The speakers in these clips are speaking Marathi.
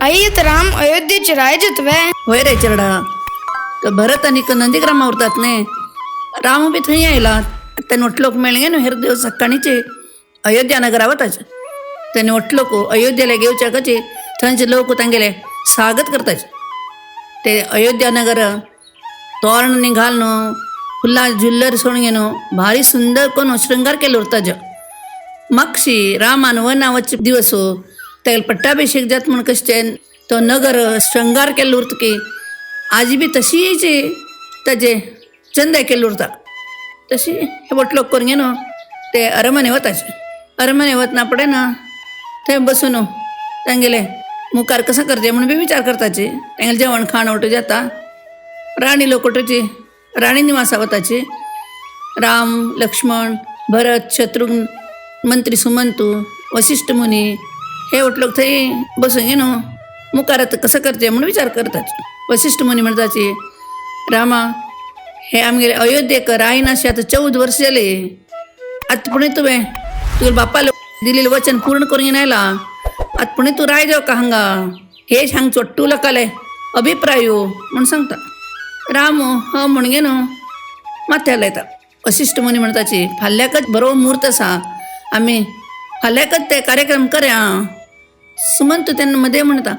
आई तर राम अयोध्येचे रायजत्वे होय रे चरडा. तर भरत आणि नंदीग्रामा उरतात ने राम बी थंय आयला. त्याने ಒಟ್ಲೋಕ್ ಮೇಳಗೆ हेर दिवस सकाळीचे अयोध्या नगरावत त्याने ಒಟ್ಲೋक अयोध्येला घेवच्या कचे थंयचे लोक तांगेले स्वागत करताच. ते अयोध्या नगर तोरण घालणं फुला झुल्लर सोडणं भारी सुंदर कोण श्रृंगार केलं उरताज. मागशी रामान वनावचे दिवस त्याला पट्टाभिषेक जात म्हण कशे तो नगर श्रृंगार केलं उरत की आजी बी तशीच ताजे चंद केलं उरता. तशी हे बोटलोक करून घेणं ते अरमने वताचे. अरमने वतना पडे ना थंय बसून तांगेले मुखार कसं करते म्हणून बी विचार करताचे. तांगेले जेवण खाण उठ जाता. राणी लोकोटची राणी निवासा वताचे. राम लक्ष्मण भरत शत्रुघ्न मंत्री सुमंतू वशिष्ठ मुनी हे उठलोक थंय बसून घेणं मुखारात कसं करते म्हणून विचार करतात. वशिष्ठ मुनी म्हणताचे रामा हे आमगेले अयोध्येक रायनाशी आता 14 वर्ष झाले. आता पुणे तुझ्या बापाला दिलेलं वचन पूर्ण करून येण्याला आता पुणे तू राय जाऊ का हांगा हे हांग चोट्टू लकाले अभिप्राय म्हणून सांगता. राम ह म्हण गे न्हू माथ्याला येता. वशिष्ठ मुनी म्हणताची फाल्ल्याकच बरो मुहूर्त आसा आम्ही फाल्ल्याकच ते कार्यक्रम करया. सुमंत त्यांना मध्ये म्हणता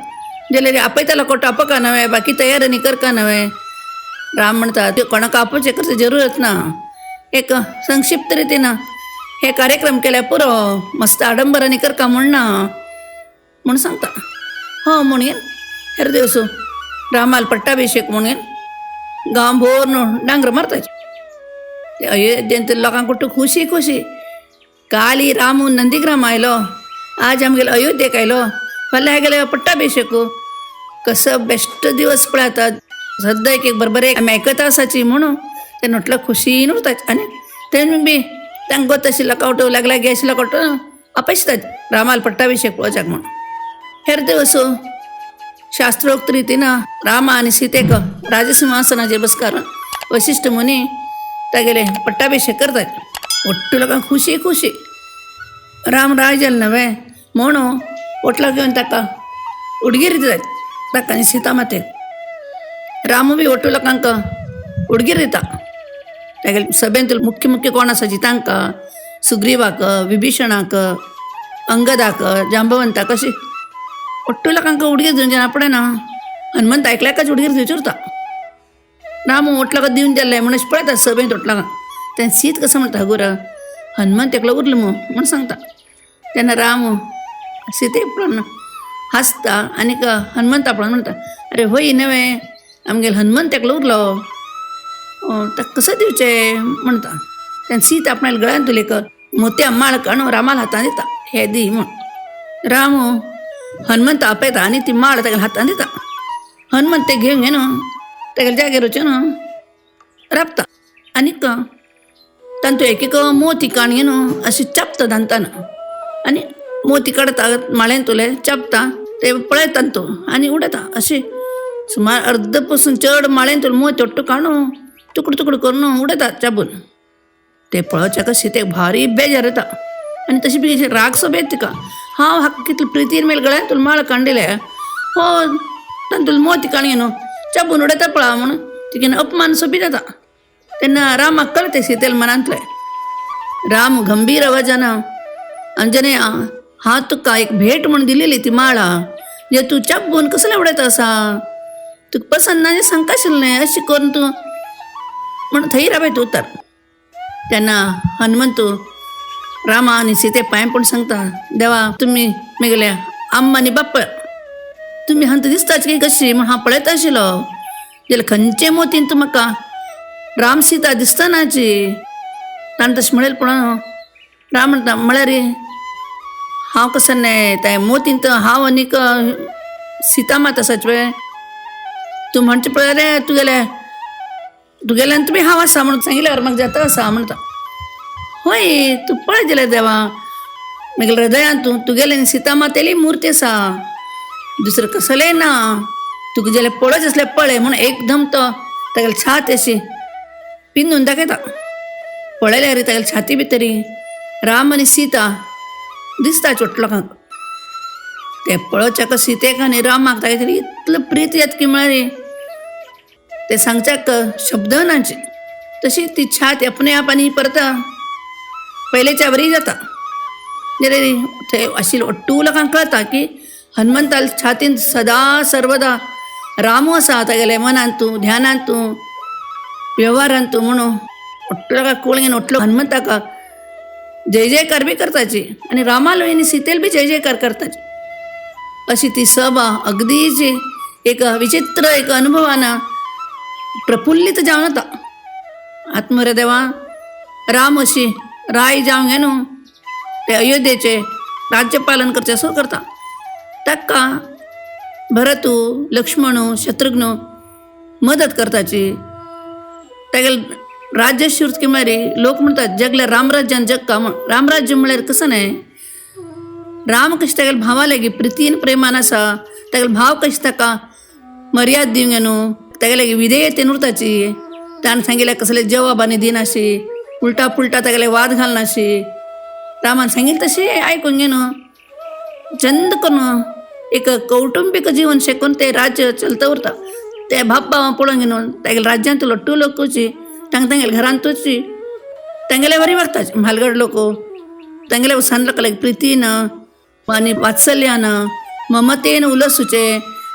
गेले आपयताला कोट आपका नव्हे बाकी तयारी कर का नव्हे. राम म्हणतात ते कोणाक आपोचे करते जरूरत ना. एक संक्षिप्त रीतीनं हे कार्यक्रम केल्या पुरो मस्त आडंबराने कर का म्हणून सांगता. हो म्हणून हेर दिवस रामाला पट्टाभिषेक म्हणून गांव भोर डांगर मारताचे. ते अयोध्येंत लोकांक कुठं खुशी खुशी काली रामू नंदीग्राम आयलो आज आमगेलो अयोध्येक आयलो फाल्यां गेले पट्टाभिषेक कसं बेस्ट दिवस पळयतात. सद्दा एक बरोबर एक आम्ही ऐकत असायची म्हणून ते नोटलं खुशीन उरतात. आणि ते बी तांक गोत आशिल्लो कावटो लागला गे आशिल्लो कावटो आपयतात रामाला पट्टाभिषेक पळोवच्याक म्हणून. हेर दिवस शास्त्रोक्त रितीनं रामा आणि सीतेक राजसिंहासनाचेर बसकारून वशिष्ठ मुनी तागेले पट्टाभिषेक करतात. ಒಟ್ಟು लोकांक खुशी खुशी राम राय जाल नव्हे म्हणून ओटला घेवन ताका उडगीर दितात ताका आनी सीता मातेक. राम बी ಒಟ್ಟು लोकांक उडगीर दिता. तागेले सभेंत मुख्य कोण आसाची तांकां सुग्रीवाक विभीषणाक अंगदाक जांबवंताक अशी ಒಟ್ಟು लोकांक उडगीर दिवचे ना पडे ना. हनुमंत ऐकल्याकच उडगीर दिवची उरता. राम ओटलाक दिवन जाल्ले म्हणून पळयता सभेंत ओटलाक तेन्ना सीत कसं म्हणटा गुर हनुमंत एकलो उरलो म्हणून सांगता. तेन्ना राम सीते पळोवन हांसता आनीक हनुमंता पळोवन म्हणटा अरे होय नव्हे आमगेलो हनुमंत एकलो उरलो ताका कसं दिवचें म्हणटा. तेन्ना सीत आपणाल्या गळ्यांत तुलेक मोत्या माळ काडून रामाला हातान दिता हे दी म्हण. राम हनुमंत आपयता आनी ती माळ तागेल्या हातान दिता. हनुमंत ते घेवन घेवन तागेल्या जाग्यार वचून राबता. आनीक तांतू एक मोती काण घेवन अशी चापता दांताना आनी मोती काडता माळेन तुले चापता ते पळयता तूं आनी उडयता. अशी सुमार अर्द पासून चड माळेन तुला मोती ओट्टू काडून तुकडो तुकडो करून उडयता चाबून. ते पळोवच्याक अशी ते भारी बेजार येता आनी तशी बी राग सो येता तिका. हांव हाका कितले प्रितीन मेळ गळ्यान तुला माळ काडले हो तांतूल मोती काण घेवन चाबून उडयता पळा म्हणून तिकेन अपमान सो बी जाता. तेन्ना रामाक कळते सीतेल मनांतले. राम गंभीर आवाजान अंजनेय हांव तुका एक भेट म्हूण दिलेली ती माळा जे तूं चाबून कसलें उडयता आसा तुका पसंद ना सांगता आशिल्लें अशें करून तूं म्हण थंय राबय तूं उतर. तेन्ना हनुमंत रामा आनी सीते पांय पडून सांगता देवा तुमी म्हगेले आम्मा आनी बाप्पा तुमी हांव दिसताच की कशी म्हण हांव पळयता आशिल्लो जाल्यार खंयचे मोतीन तूं म्हाका राम सीता दिसतनाची. ताणें तशें म्हणलें पळोवन राम म्हणटा म्हळ्यार हांव कसं न्हय ते मोतीन तर हांव आनीक सीता मात आसाच वे तूं म्हणचे पळय रे तुगेल्यान तुमी हांव आसा म्हणून सांगिल्ल्यार म्हाका जाता आसा म्हणटा. होय तूं पळय जाल्यार देवा म्हगेल्या हृदयांत तुगेले सीता मातेली मुर्ती आसा दुसरें कसलेंय ना. तुका जाल्यार पळयच आसल्यार पळय म्हणून एकदम तो तागेली छाती अशी पिंजून दाखयता. पळयल्यार तागेली छाती भितरी राम आनी सीता दिसता चोट लोकांक. ते पळोवच्या सीतेक आनी रामाक ताका तरी इतलो प्रीत येतकी म्हळ्यार ते सांगच्याक शब्द नाचे. तशी ती छात आपणे आप आनी परत पयलेच्या बरी जाता. ते आशिल्लो अट्टू लोकांक कळटा की हनुमंताल छातीन सदा सर्वदा रामू आसा तागेले मनांत तूं ध्यानांत तूं व्यवहारांत तूं म्हणून अट्टू लोकांक कळून अट्लो हनुमंताका जय जयकार बी करताची आनी रामालो आनी सीतेल बी जय जयकार करताची. अशी ती सभा अगदीच एक विचित्र एक अनुभवानं प्रफुल्लीत जावन वता. आत्मरे देवा राम अशी राय जावंक न्हू ते अयोध्येचे राज्यपालन करचे असो करता. ताका भरतू लक्ष्मणू शत्रुघ्न मदत करताची. तागेले राज्य शिवकी म्हळ्यार लोक म्हणटात जगल्या रामराज्यान जगता म्हण. रामराज्य म्हळ्यार कसं न्हय, राम कशें तागेले भावा लागीं प्रितीन प्रेमान आसा, तागेले भाव कशें ताका मर्याद दिवंक न्हू, तागेले विधेयतेन उरताची. ताणें सांगिल्लें कसले जवाबांनी दिनाशी, उलटा पुलटा तागेले वाद घालनाशी. रामान सांगिल्लें तशें आयकूंक गे न्हू. चंद करून एक कौटुंबीक जीवन शेकून ते राज्य चलता उरता. ते बाप भावां पळोवंक गे न्हू तागेले राज्यांत लट्टू लोक वची तांगेले घरांत वची तांगेले बरी वागताचे. म्हालगड लोक तांगेले सान लोकांक प्रितीन आनी वात्सल्यान ममतेन उलसूचे,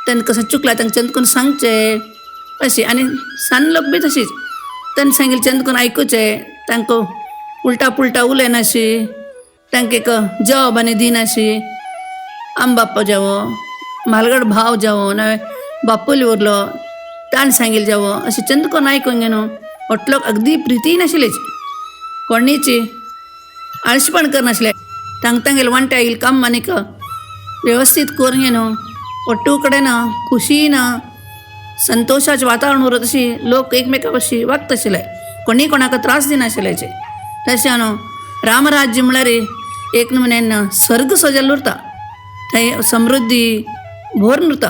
तांकां कसं चुकला तांकां चंद करून सांगचें अशी. आनी सान लोक बी तशीच तांणी सांगिल्लें चंद करून आयकुचें, तांकां उलटा पुलटा उलयनाशी, तांकां एक जवाबांनी दिनाशी. आम बाप्पा जावो, म्हालगड भाव जावो ना बापूल उरलो ताणें सांगिल्लें जावो अशें चंद करून आयकूंक गे न्हू. लोक अगदी प्रितीन आशिल्लेच, कोणीची आळशीपण करनाशिल्ले. तांगेले वांट्या येईल काम आनीक वेवस्थीत करून गे न्हू. ಒಟ್ಟು ಕಡೆನ ಖುಷಿನ संतोषाचे वातावरण उरत अशी लोक एकमेका कशी वागताशिल्ले, कोणी कोणाक त्रास दिनाशिल्लेचे. तशें न्हू रामराज्य म्हळ्यार एक नमुन्यान सर्ग सजल उरता, थंय समृद्धी भोरून उरता.